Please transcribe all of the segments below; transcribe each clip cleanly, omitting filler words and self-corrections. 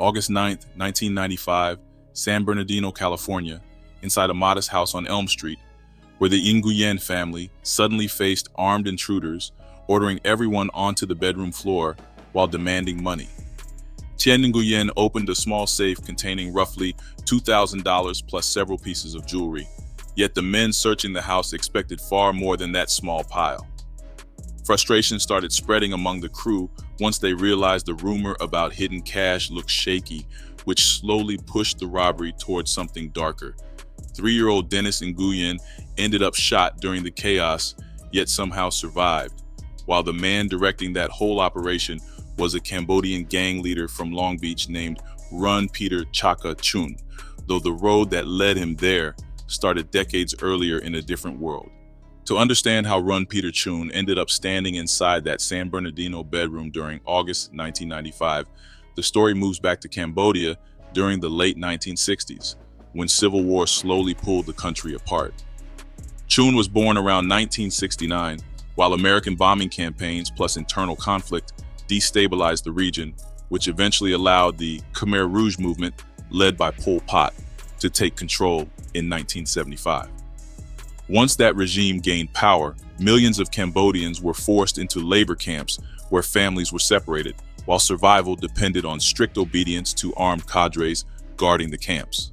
August 9th, 1995, San Bernardino, California, inside a modest house on Elm Street, where the Tien Nguyen family suddenly faced armed intruders, ordering everyone onto the bedroom floor while demanding money. Tien Nguyen opened a small safe containing roughly $2,000 plus several pieces of jewelry, yet the men searching the house expected far more than that small pile. Frustration started spreading among the crew once they realized the rumor about hidden cash looked shaky, which slowly pushed the robbery towards something darker. 3-year-old Dennis Nguyen ended up shot during the chaos, yet somehow survived, while the man directing that whole operation was a Cambodian gang leader from Long Beach named Run Peter Chaka Chhoun, though the road that led him there started decades earlier in a different world. To understand how Run Peter Chhoun ended up standing inside that San Bernardino bedroom during August 1995, the story moves back to Cambodia during the late 1960s, when civil war slowly pulled the country apart. Chhoun was born around 1969, while American bombing campaigns plus internal conflict destabilized the region, which eventually allowed the Khmer Rouge movement, led by Pol Pot, to take control in 1975. Once that regime gained power, millions of Cambodians were forced into labor camps where families were separated, while survival depended on strict obedience to armed cadres guarding the camps.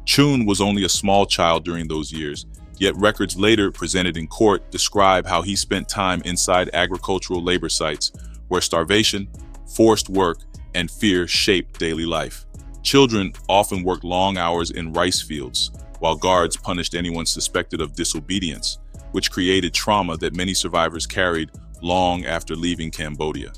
Chhoun was only a small child during those years, yet records later presented in court describe how he spent time inside agricultural labor sites where starvation, forced work, and fear shaped daily life. Children often worked long hours in rice fields, while guards punished anyone suspected of disobedience, which created trauma that many survivors carried long after leaving Cambodia.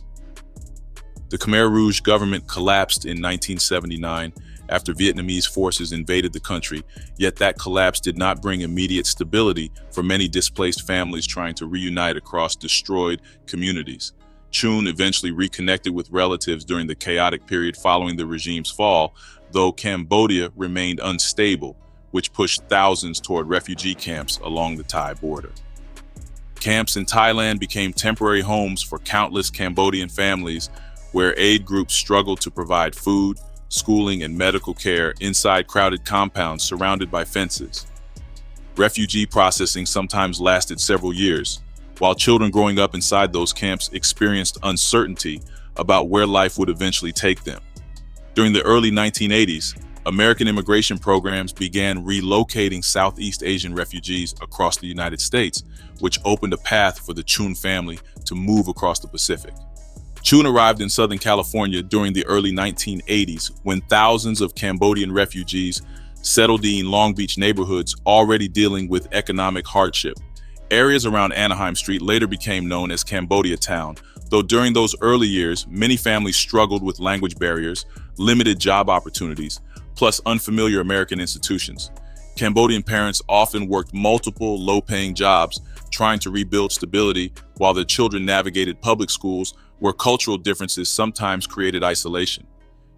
The Khmer Rouge government collapsed in 1979 after Vietnamese forces invaded the country, yet that collapse did not bring immediate stability for many displaced families trying to reunite across destroyed communities. Chhoun eventually reconnected with relatives during the chaotic period following the regime's fall, though Cambodia remained unstable, which pushed thousands toward refugee camps along the Thai border. Camps in Thailand became temporary homes for countless Cambodian families, where aid groups struggled to provide food, schooling, and medical care inside crowded compounds surrounded by fences. Refugee processing sometimes lasted several years, while children growing up inside those camps experienced uncertainty about where life would eventually take them. During the early 1980s, American immigration programs began relocating Southeast Asian refugees across the United States, which opened a path for the Chhoun family to move across the Pacific. Chhoun arrived in Southern California during the early 1980s, when thousands of Cambodian refugees settled in Long Beach neighborhoods already dealing with economic hardship. Areas around Anaheim Street later became known as Cambodia Town, though during those early years, many families struggled with language barriers, limited job opportunities, plus unfamiliar American institutions. Cambodian parents often worked multiple low-paying jobs, trying to rebuild stability while their children navigated public schools where cultural differences sometimes created isolation.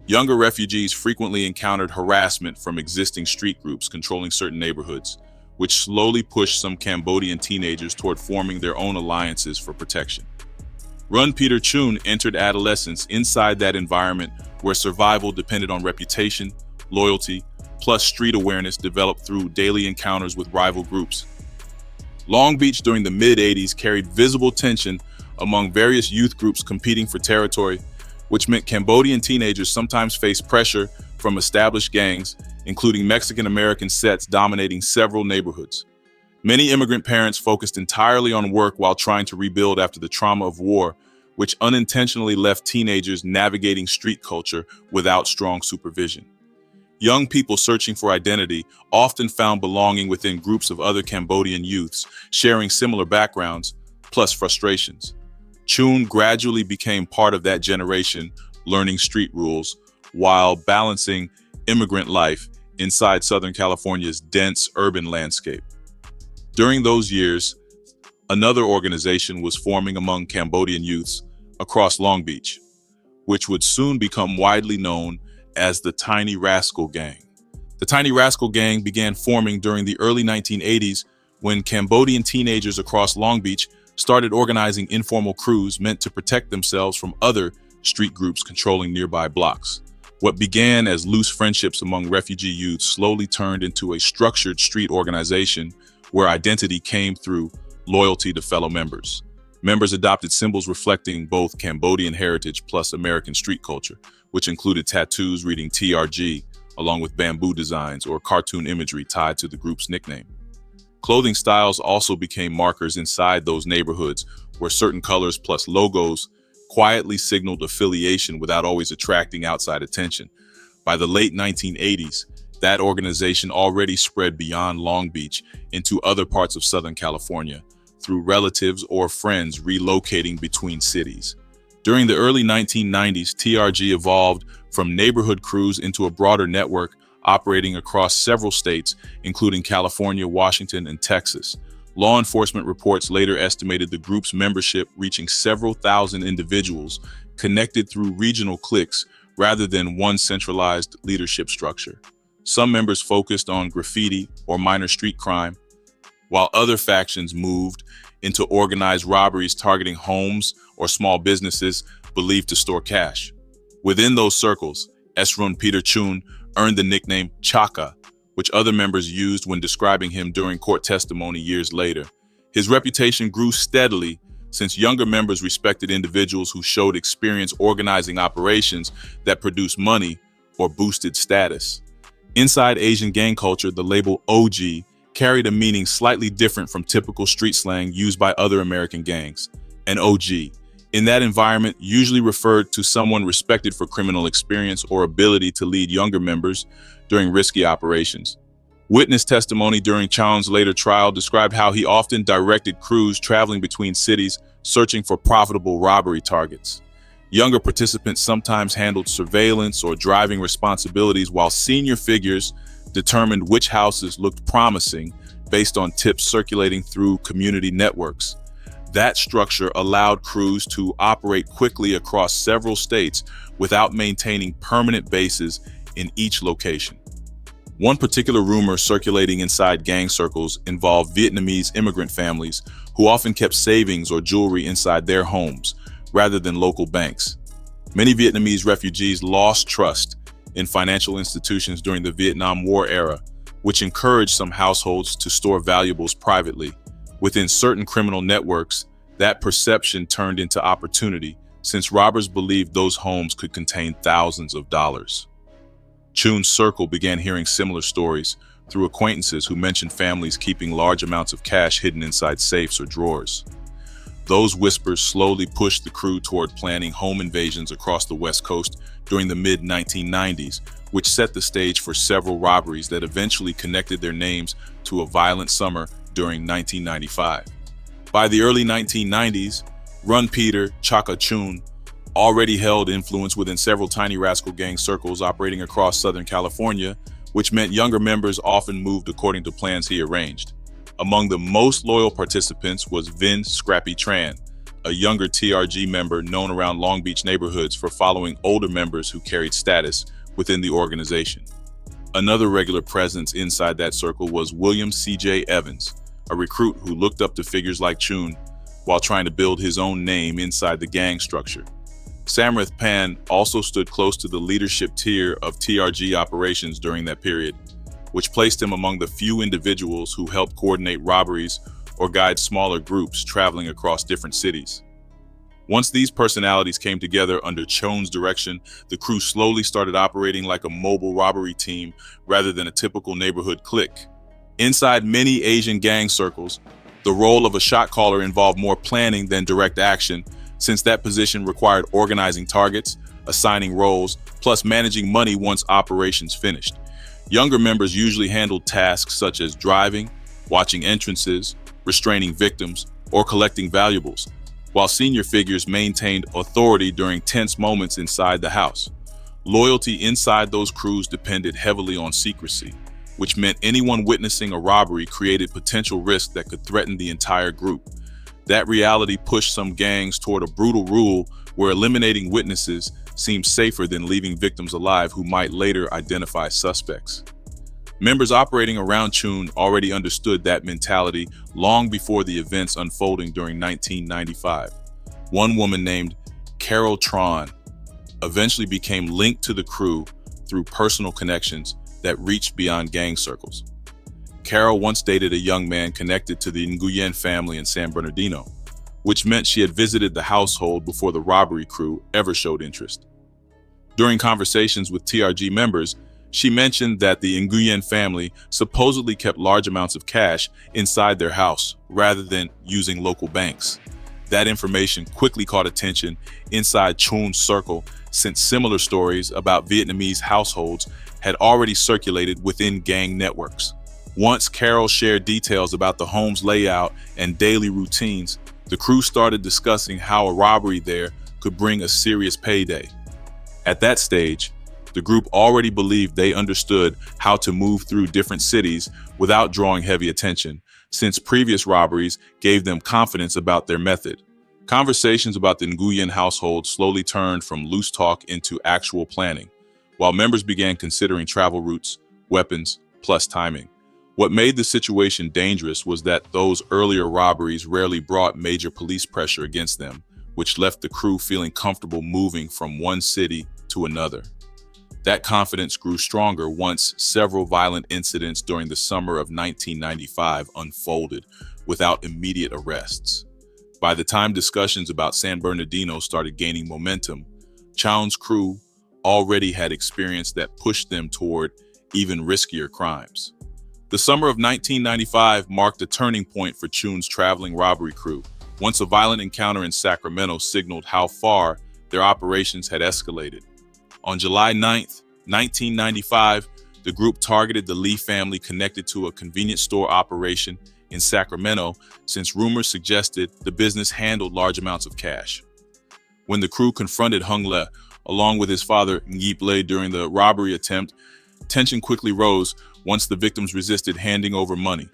Younger refugees frequently encountered harassment from existing street groups controlling certain neighborhoods, which slowly pushed some Cambodian teenagers toward forming their own alliances for protection. Run Peter Chhoun entered adolescence inside that environment where survival depended on reputation, loyalty, plus street awareness developed through daily encounters with rival groups. Long Beach during the mid-80s carried visible tension among various youth groups competing for territory, which meant Cambodian teenagers sometimes faced pressure from established gangs, including Mexican-American sets dominating several neighborhoods. Many immigrant parents focused entirely on work while trying to rebuild after the trauma of war, which unintentionally left teenagers navigating street culture without strong supervision. Young people searching for identity often found belonging within groups of other Cambodian youths sharing similar backgrounds, plus frustrations. Chhoun gradually became part of that generation, learning street rules while balancing immigrant life inside Southern California's dense urban landscape. During those years, another organization was forming among Cambodian youths across Long Beach, which would soon become widely known as the Tiny Rascal Gang. The Tiny Rascal Gang began forming during the early 1980s when Cambodian teenagers across Long Beach started organizing informal crews meant to protect themselves from other street groups controlling nearby blocks. What began as loose friendships among refugee youth slowly turned into a structured street organization where identity came through loyalty to fellow members. Members adopted symbols reflecting both Cambodian heritage plus American street culture, which included tattoos reading TRG, along with bamboo designs or cartoon imagery tied to the group's nickname. Clothing styles also became markers inside those neighborhoods, where certain colors plus logos quietly signaled affiliation without always attracting outside attention. By the late 1980s, that organization already spread beyond Long Beach into other parts of Southern California, through relatives or friends relocating between cities. During the early 1990s, TRG evolved from neighborhood crews into a broader network operating across several states, including California, Washington, and Texas. Law enforcement reports later estimated the group's membership reaching several thousand individuals connected through regional cliques rather than one centralized leadership structure. Some members focused on graffiti or minor street crime, while other factions moved into organized robberies targeting homes or small businesses believed to store cash. Within those circles, Esrun Peter Chhoun earned the nickname Chaka, which other members used when describing him during court testimony years later. His reputation grew steadily since younger members respected individuals who showed experience organizing operations that produced money or boosted status. Inside Asian gang culture, the label OG carried a meaning slightly different from typical street slang used by other American gangs. An OG, in that environment, usually referred to someone respected for criminal experience or ability to lead younger members during risky operations. Witness testimony during Chhoun's later trial described how he often directed crews traveling between cities searching for profitable robbery targets. Younger participants sometimes handled surveillance or driving responsibilities, while senior figures determined which houses looked promising based on tips circulating through community networks. That structure allowed crews to operate quickly across several states without maintaining permanent bases in each location. One particular rumor circulating inside gang circles involved Vietnamese immigrant families who often kept savings or jewelry inside their homes rather than local banks. Many Vietnamese refugees lost trust in financial institutions during the Vietnam War era, which encouraged some households to store valuables privately. Within certain criminal networks, that perception turned into opportunity, since robbers believed those homes could contain thousands of dollars. Chhoun's circle began hearing similar stories through acquaintances who mentioned families keeping large amounts of cash hidden inside safes or drawers. Those whispers slowly pushed the crew toward planning home invasions across the West Coast during the mid-1990s, which set the stage for several robberies that eventually connected their names to a violent summer during 1995. By the early 1990s, Run Peter, Chaka Chhoun already held influence within several tiny rascal gang circles operating across Southern California, which meant younger members often moved according to plans he arranged. Among the most loyal participants was Vin Scrappy Tran, a younger TRG member known around Long Beach neighborhoods for following older members who carried status within the organization. Another regular presence inside that circle was William C.J. Evans, a recruit who looked up to figures like Chhoun while trying to build his own name inside the gang structure. Samrath Pan also stood close to the leadership tier of TRG operations during that period, which placed him among the few individuals who helped coordinate robberies or guide smaller groups traveling across different cities. Once these personalities came together under Chhoun's direction, the crew slowly started operating like a mobile robbery team rather than a typical neighborhood clique. Inside many Asian gang circles, the role of a shot caller involved more planning than direct action, since that position required organizing targets, assigning roles, plus managing money once operations finished. Younger members usually handled tasks such as driving, watching entrances, restraining victims, or collecting valuables, while senior figures maintained authority during tense moments inside the house. Loyalty inside those crews depended heavily on secrecy, which meant anyone witnessing a robbery created potential risk that could threaten the entire group. That reality pushed some gangs toward a brutal rule where eliminating witnesses seemed safer than leaving victims alive who might later identify suspects. Members operating around Chhoun already understood that mentality long before the events unfolding during 1995. One woman named Carol Tron, eventually became linked to the crew through personal connections that reached beyond gang circles. Carol once dated a young man connected to the Nguyen family in San Bernardino, which meant she had visited the household before the robbery crew ever showed interest. During conversations with TRG members, she mentioned that the Nguyen family supposedly kept large amounts of cash inside their house rather than using local banks. That information quickly caught attention inside Chhoun's circle, since similar stories about Vietnamese households had already circulated within gang networks. Once Carol shared details about the home's layout and daily routines, the crew started discussing how a robbery there could bring a serious payday. At that stage, the group already believed they understood how to move through different cities without drawing heavy attention, since previous robberies gave them confidence about their method. Conversations about the Nguyen household slowly turned from loose talk into actual planning, while members began considering travel routes, weapons, plus timing. What made the situation dangerous was that those earlier robberies rarely brought major police pressure against them, which left the crew feeling comfortable moving from one city to another. That confidence grew stronger once several violent incidents during the summer of 1995 unfolded without immediate arrests. By the time discussions about San Bernardino started gaining momentum, Chhoun's crew already had experience that pushed them toward even riskier crimes. The summer of 1995 marked a turning point for Chhoun's traveling robbery crew, once a violent encounter in Sacramento signaled how far their operations had escalated. On July 9, 1995, the group targeted the Lee family connected to a convenience store operation in Sacramento, since rumors suggested the business handled large amounts of cash. When the crew confronted Hung Le, along with his father Nguyen Le, during the robbery attempt, tension quickly rose once the victims resisted handing over money.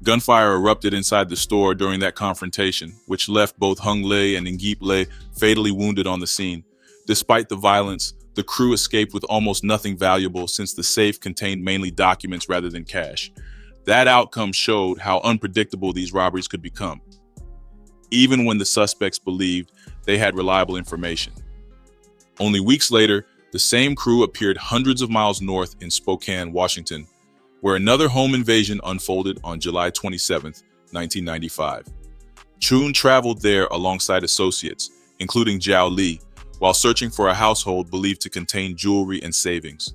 Gunfire erupted inside the store during that confrontation, which left both Hung Le and Nguyen Le fatally wounded on the scene. Despite the violence, the crew escaped with almost nothing valuable, since the safe contained mainly documents rather than cash. That outcome showed how unpredictable these robberies could become, even when the suspects believed they had reliable information. Only weeks later, the same crew appeared hundreds of miles north in Spokane, Washington, where another home invasion unfolded on July 27, 1995. Chhoun traveled there alongside associates, including Jiao Li, while searching for a household believed to contain jewelry and savings.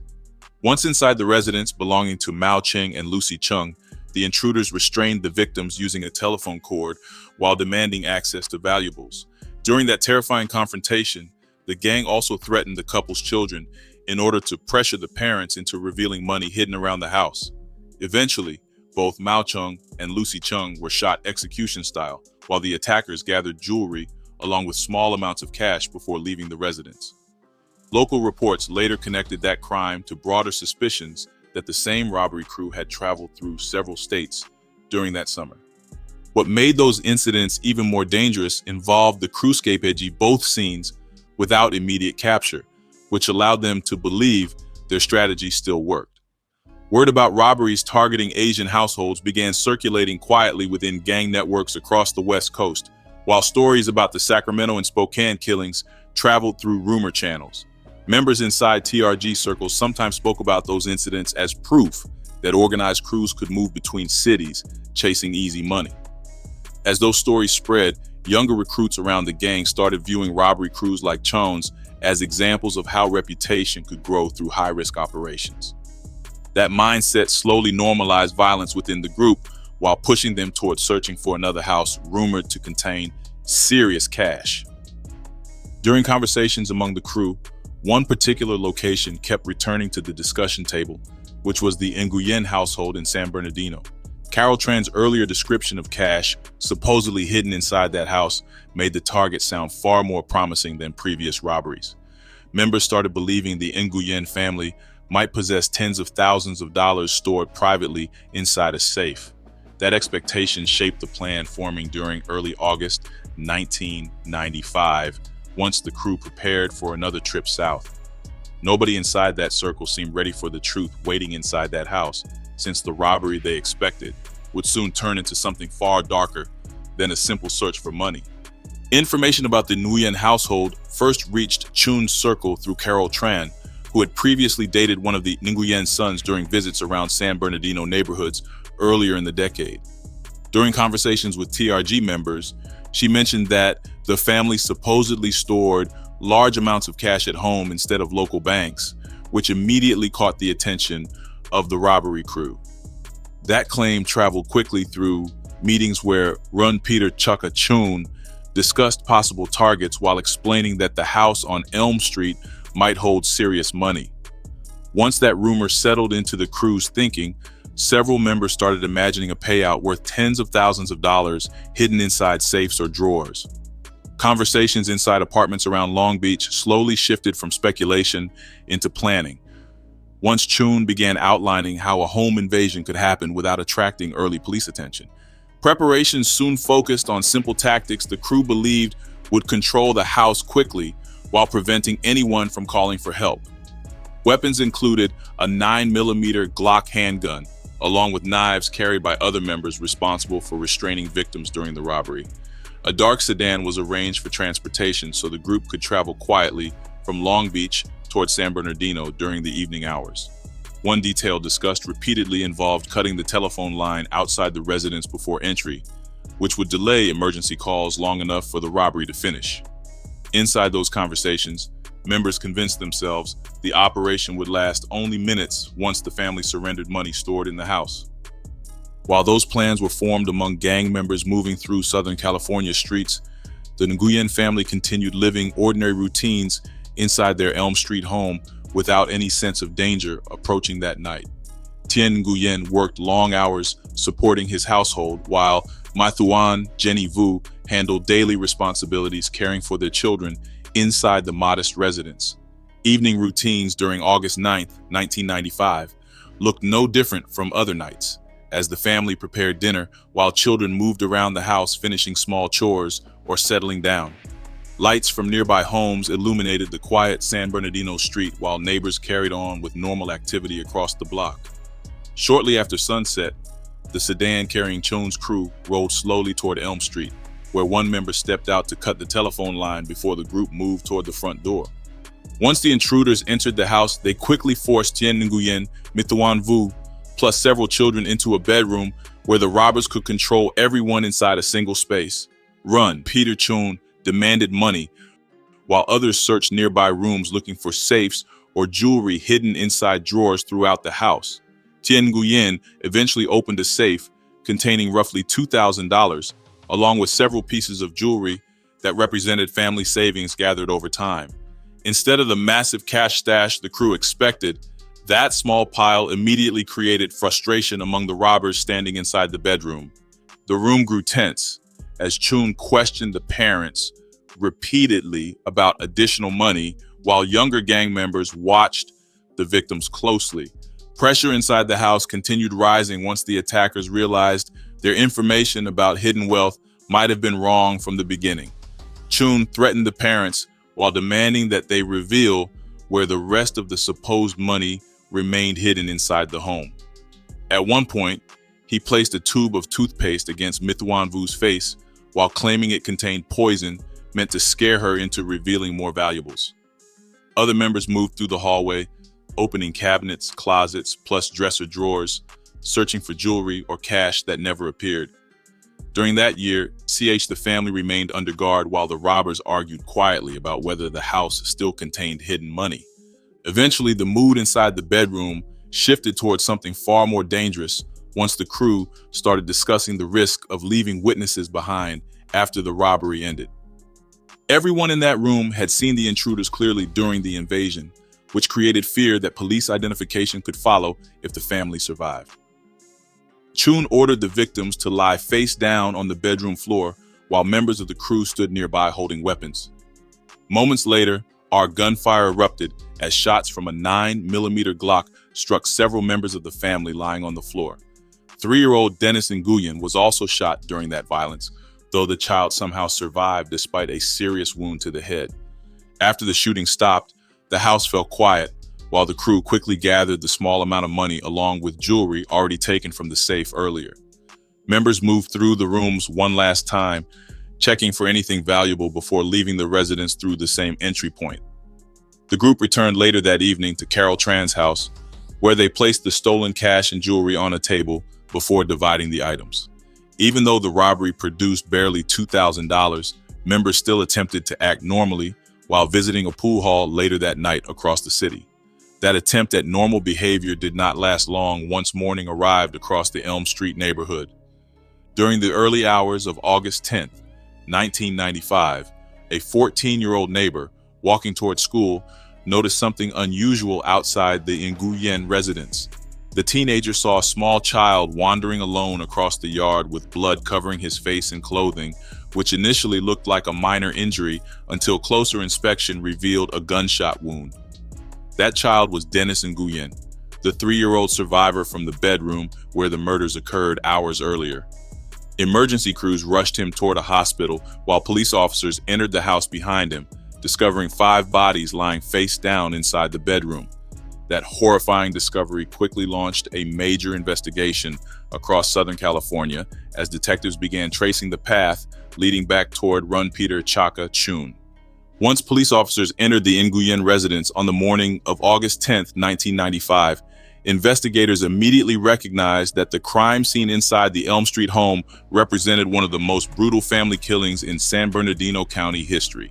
Once inside the residence belonging to Mao Cheng and Lucy Chung, the intruders restrained the victims using a telephone cord while demanding access to valuables. During that terrifying confrontation, the gang also threatened the couple's children in order to pressure the parents into revealing money hidden around the house. Eventually, both Mao Chung and Lucy Chung were shot execution style, while the attackers gathered jewelry along with small amounts of cash before leaving the residence. Local reports later connected that crime to broader suspicions that the same robbery crew had traveled through several states during that summer. What made those incidents even more dangerous involved the crewscape edgy both scenes without immediate capture, which allowed them to believe their strategy still worked. Word about robberies targeting Asian households began circulating quietly within gang networks across the West Coast, while stories about the Sacramento and Spokane killings traveled through rumor channels. Members inside TRG circles sometimes spoke about those incidents as proof that organized crews could move between cities, chasing easy money. As those stories spread, younger recruits around the gang started viewing robbery crews like Chhoun's as examples of how reputation could grow through high-risk operations. That mindset slowly normalized violence within the group while pushing them towards searching for another house rumored to contain serious cash. During conversations among the crew, one particular location kept returning to the discussion table, which was the Nguyen household in San Bernardino. Carol Tran's earlier description of cash supposedly hidden inside that house made the target sound far more promising than previous robberies. Members started believing the Nguyen family might possess tens of thousands of dollars stored privately inside a safe. That expectation shaped the plan forming during early August 1995, once the crew prepared for another trip south. Nobody inside that circle seemed ready for the truth waiting inside that house, since the robbery they expected would soon turn into something far darker than a simple search for money. Information about the Nguyen household first reached Chhoun's circle through Carol Tran, who had previously dated one of the Nguyen sons during visits around San Bernardino neighborhoods earlier in the decade. During conversations with TRG members, she mentioned that the family supposedly stored large amounts of cash at home instead of local banks, which immediately caught the attention of the robbery crew. That claim traveled quickly through meetings where Run Peter Chaka Chhoun discussed possible targets while explaining that the house on Elm Street might hold serious money. Once that rumor settled into the crew's thinking, several members started imagining a payout worth tens of thousands of dollars hidden inside safes or drawers. Conversations inside apartments around Long Beach slowly shifted from speculation into planning. Once Chhoun began outlining how a home invasion could happen without attracting early police attention, preparations soon focused on simple tactics the crew believed would control the house quickly while preventing anyone from calling for help. Weapons included a 9mm Glock handgun, along with knives carried by other members responsible for restraining victims during the robbery. A dark sedan was arranged for transportation so the group could travel quietly from Long Beach towards San Bernardino during the evening hours. One detail discussed repeatedly involved cutting the telephone line outside the residence before entry, which would delay emergency calls long enough for the robbery to finish. Inside those conversations, members convinced themselves the operation would last only minutes once the family surrendered money stored in the house. While those plans were formed among gang members moving through Southern California streets, the Nguyen family continued living ordinary routines inside their Elm Street home without any sense of danger approaching that night. Tien Nguyen worked long hours supporting his household, while My Thuan, Jenny Vu handled daily responsibilities caring for their children inside the modest residence. Evening routines during August 9, 1995, looked no different from other nights, as the family prepared dinner while children moved around the house finishing small chores or settling down. Lights from nearby homes illuminated the quiet San Bernardino street while neighbors carried on with normal activity across the block. Shortly after sunset, the sedan carrying Chhoun's crew rolled slowly toward Elm Street, where one member stepped out to cut the telephone line before the group moved toward the front door. Once the intruders entered the house, they quickly forced Tien Nguyen, My Thuan Vu, plus several children into a bedroom where the robbers could control everyone inside a single space. Run Peter Chhoun demanded money, while others searched nearby rooms looking for safes or jewelry hidden inside drawers throughout the house. Tien Nguyen eventually opened a safe containing roughly $2,000, along with several pieces of jewelry that represented family savings gathered over time. Instead of the massive cash stash the crew expected, that small pile immediately created frustration among the robbers standing inside the bedroom. The room grew tense as Chhoun questioned the parents repeatedly about additional money, while younger gang members watched the victims closely. Pressure inside the house continued rising once the attackers realized their information about hidden wealth might have been wrong from the beginning. Chhoun threatened the parents while demanding that they reveal where the rest of the supposed money remained hidden inside the home. At one point, he placed a tube of toothpaste against My Thuan Vu's face while claiming it contained poison meant to scare her into revealing more valuables. Other members moved through the hallway, opening cabinets, closets, plus dresser drawers, searching for jewelry or cash that never appeared. During that year, the family remained under guard while the robbers argued quietly about whether the house still contained hidden money. Eventually, the mood inside the bedroom shifted towards something far more dangerous once the crew started discussing the risk of leaving witnesses behind after the robbery ended. Everyone in that room had seen the intruders clearly during the invasion, which created fear that police identification could follow if the family survived. Chhoun ordered the victims to lie face down on the bedroom floor while members of the crew stood nearby holding weapons. Moments later, our gunfire erupted as shots from a 9mm Glock struck several members of the family lying on the floor. 3-year-old Dennis Nguyen was also shot during that violence, though the child somehow survived despite a serious wound to the head. After the shooting stopped, the house fell quiet, while the crew quickly gathered the small amount of money along with jewelry already taken from the safe earlier. Members moved through the rooms one last time, checking for anything valuable before leaving the residence through the same entry point. The group returned later that evening to Carol Tran's house, where they placed the stolen cash and jewelry on a table before dividing the items. Even though the robbery produced barely $2,000, members still attempted to act normally while visiting a pool hall later that night across the city. That attempt at normal behavior did not last long once morning arrived across the Elm Street neighborhood. During the early hours of August 10, 1995, a 14-year-old neighbor walking toward school noticed something unusual outside the Nguyen residence. The teenager saw a small child wandering alone across the yard with blood covering his face and clothing, which initially looked like a minor injury until closer inspection revealed a gunshot wound. That child was Dennis Nguyen, the 3-year-old survivor from the bedroom where the murders occurred hours earlier. Emergency crews rushed him toward a hospital while police officers entered the house behind him, discovering 5 bodies lying face down inside the bedroom. That horrifying discovery quickly launched a major investigation across Southern California as detectives began tracing the path leading back toward Run Peter Chaka Chhoun. Once police officers entered the Nguyen residence on the morning of August 10, 1995, investigators immediately recognized that the crime scene inside the Elm Street home represented one of the most brutal family killings in San Bernardino County history.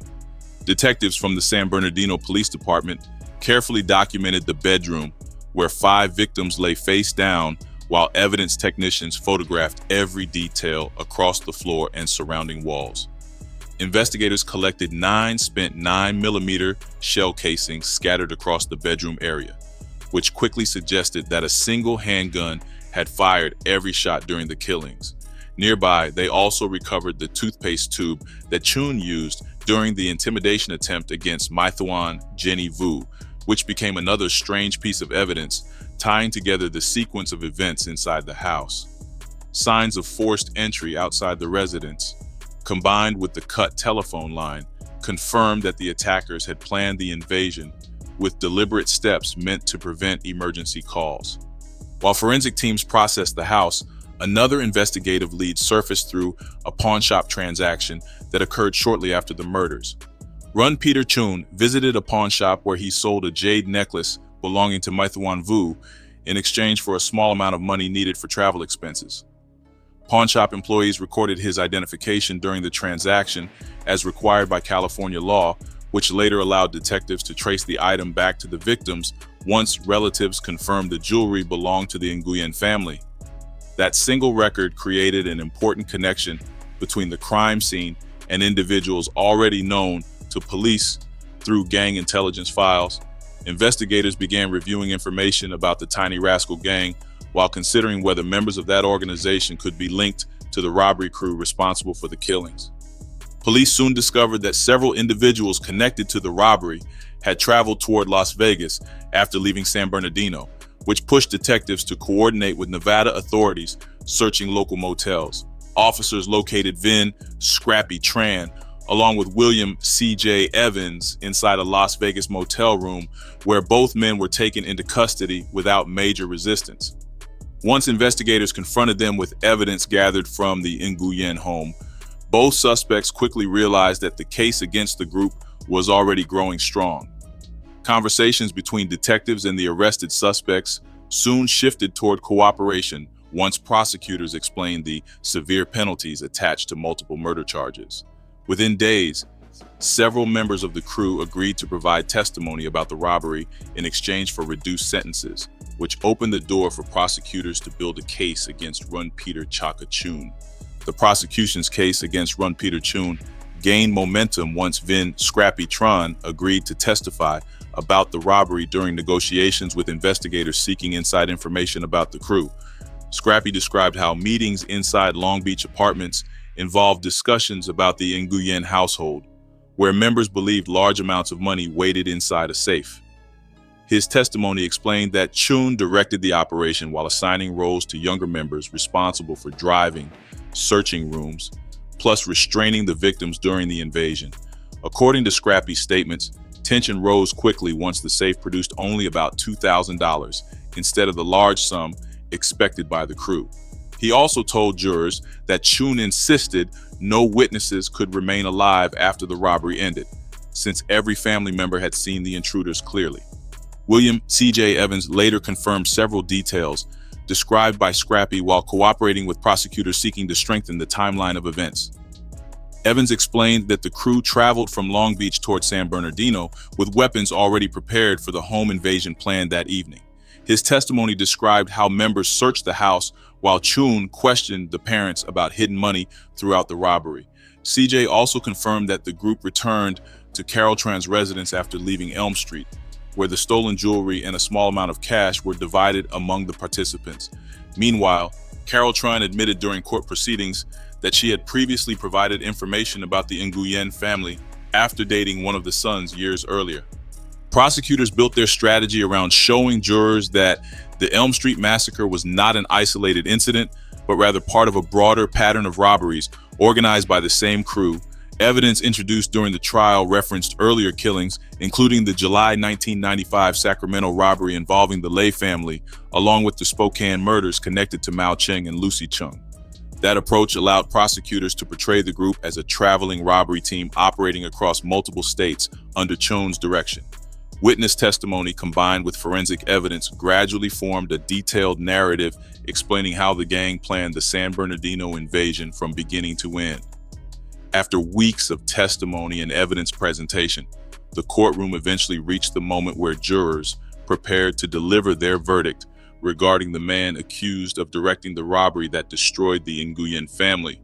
Detectives from the San Bernardino Police Department carefully documented the bedroom where 5 victims lay face down, while evidence technicians photographed every detail across the floor and surrounding walls. Investigators collected 9 spent 9mm shell casings scattered across the bedroom area, which quickly suggested that a single handgun had fired every shot during the killings. Nearby, they also recovered the toothpaste tube that Chhoun used during the intimidation attempt against My Thuan Jenny Vu, which became another strange piece of evidence tying together the sequence of events inside the house. Signs of forced entry outside the residence, combined with the cut telephone line, confirmed that the attackers had planned the invasion with deliberate steps meant to prevent emergency calls. While forensic teams processed the house, another investigative lead surfaced through a pawnshop transaction that occurred shortly after the murders. Run Peter Chhoun visited a pawn shop where he sold a jade necklace belonging to My Thuan Vu in exchange for a small amount of money needed for travel expenses. Pawn shop employees recorded his identification during the transaction as required by California law, which later allowed detectives to trace the item back to the victims once relatives confirmed the jewelry belonged to the Nguyen family. That single record created an important connection between the crime scene and individuals already known to police through gang intelligence files. Investigators began reviewing information about the Tiny Rascal gang while considering whether members of that organization could be linked to the robbery crew responsible for the killings. Police soon discovered that several individuals connected to the robbery had traveled toward Las Vegas after leaving San Bernardino, which pushed detectives to coordinate with Nevada authorities searching local motels. Officers located Vin Scrappy Tran along with William C.J. Evans inside a Las Vegas motel room where both men were taken into custody without major resistance. Once investigators confronted them with evidence gathered from the Nguyen home, both suspects quickly realized that the case against the group was already growing strong. Conversations between detectives and the arrested suspects soon shifted toward cooperation once prosecutors explained the severe penalties attached to multiple murder charges. Within days, several members of the crew agreed to provide testimony about the robbery in exchange for reduced sentences, which opened the door for prosecutors to build a case against Run Peter Chaka Chhoun. The prosecution's case against Run Peter Chhoun gained momentum once Vin Scrappy Tran agreed to testify about the robbery during negotiations with investigators seeking inside information about the crew. Scrappy described how meetings inside Long Beach apartments involved discussions about the Nguyen household, where members believed large amounts of money waited inside a safe. His testimony explained that Chhoun directed the operation while assigning roles to younger members responsible for driving, searching rooms, plus restraining the victims during the invasion. According to Scrappy's statements, tension rose quickly once the safe produced only about $2,000 instead of the large sum expected by the crew. He also told jurors that Chhoun insisted no witnesses could remain alive after the robbery ended, since every family member had seen the intruders clearly. William C.J. Evans later confirmed several details described by Scrappy while cooperating with prosecutors seeking to strengthen the timeline of events. Evans explained that the crew traveled from Long Beach toward San Bernardino with weapons already prepared for the home invasion planned that evening. His testimony described how members searched the house while Chhoun questioned the parents about hidden money throughout the robbery. CJ also confirmed that the group returned to Carol Tran's residence after leaving Elm Street, where the stolen jewelry and a small amount of cash were divided among the participants. Meanwhile, Carol Tran admitted during court proceedings that she had previously provided information about the Nguyen family after dating one of the sons years earlier. Prosecutors built their strategy around showing jurors that the Elm Street massacre was not an isolated incident, but rather part of a broader pattern of robberies organized by the same crew. Evidence introduced during the trial referenced earlier killings, including the July 1995 Sacramento robbery involving the Lay family, along with the Spokane murders connected to Mao Cheng and Lucy Chung. That approach allowed prosecutors to portray the group as a traveling robbery team operating across multiple states under Chhoun's direction. Witness testimony combined with forensic evidence gradually formed a detailed narrative explaining how the gang planned the San Bernardino invasion from beginning to end. After weeks of testimony and evidence presentation, the courtroom eventually reached the moment where jurors prepared to deliver their verdict regarding the man accused of directing the robbery that destroyed the Nguyen family.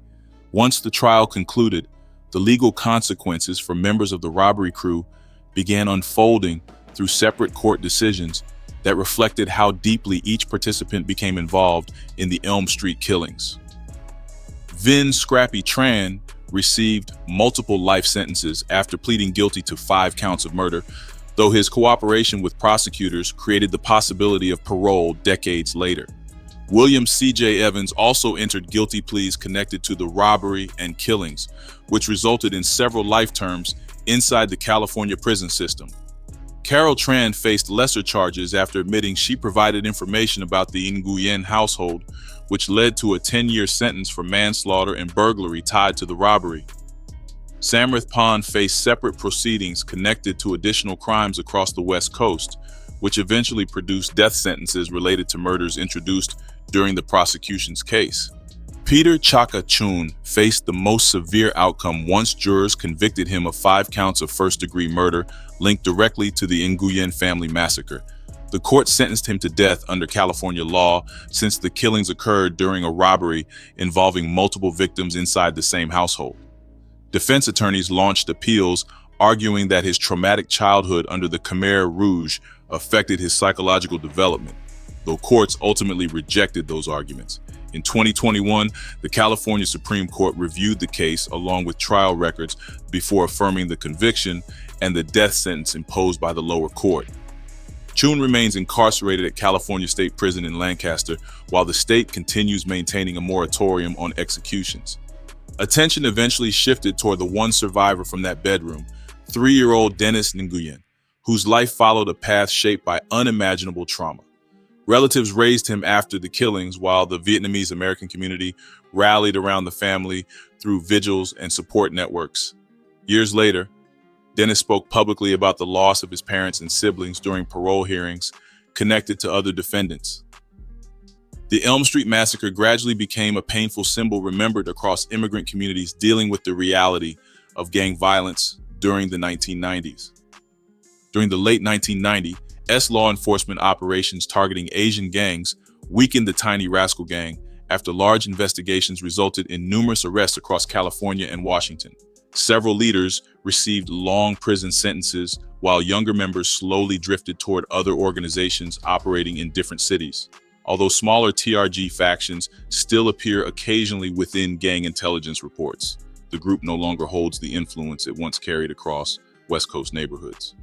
Once the trial concluded, the legal consequences for members of the robbery crew began unfolding through separate court decisions that reflected how deeply each participant became involved in the Elm Street killings. Vin Scrappy Tran received multiple life sentences after pleading guilty to 5 counts of murder, though his cooperation with prosecutors created the possibility of parole decades later. William C.J. Evans also entered guilty pleas connected to the robbery and killings, which resulted in several life terms inside the California prison system. Carol Tran faced lesser charges after admitting she provided information about the Nguyen household, which led to a 10-year sentence for manslaughter and burglary tied to the robbery. Samrath Pond faced separate proceedings connected to additional crimes across the West Coast, which eventually produced death sentences related to murders introduced during the prosecution's case. Peter Chaka Chhoun faced the most severe outcome once jurors convicted him of 5 counts of first-degree murder linked directly to the Nguyen family massacre. The court sentenced him to death under California law since the killings occurred during a robbery involving multiple victims inside the same household. Defense attorneys launched appeals arguing that his traumatic childhood under the Khmer Rouge affected his psychological development, though courts ultimately rejected those arguments. In 2021, the California Supreme Court reviewed the case along with trial records before affirming the conviction and the death sentence imposed by the lower court. Chhoun remains incarcerated at California State Prison in Lancaster, while the state continues maintaining a moratorium on executions. Attention eventually shifted toward the one survivor from that bedroom, 3-year-old Dennis Nguyen, whose life followed a path shaped by unimaginable trauma. Relatives raised him after the killings, while the Vietnamese American community rallied around the family through vigils and support networks. Years later, Dennis spoke publicly about the loss of his parents and siblings during parole hearings connected to other defendants. The Elm Street massacre gradually became a painful symbol remembered across immigrant communities dealing with the reality of gang violence during the 1990s. During the late 1990s, law enforcement operations targeting Asian gangs weakened the Tiny Rascal Gang after large investigations resulted in numerous arrests across California and Washington. Several leaders received long prison sentences, while younger members slowly drifted toward other organizations operating in different cities. Although smaller TRG factions still appear occasionally within gang intelligence reports, the group no longer holds the influence it once carried across West Coast neighborhoods.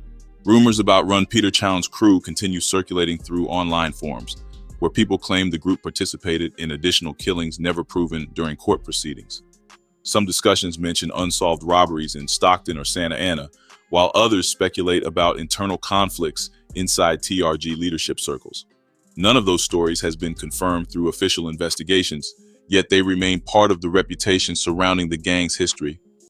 Rumors about Run Peter Chhoun's crew continue circulating through online forums, where people claim the group participated in additional killings never proven during court proceedings. Some discussions mention unsolved robberies in Stockton or Santa Ana, while others speculate about internal conflicts inside TRG leadership circles. None of those stories has been confirmed through official investigations, yet they remain part of the reputation surrounding the gang's history.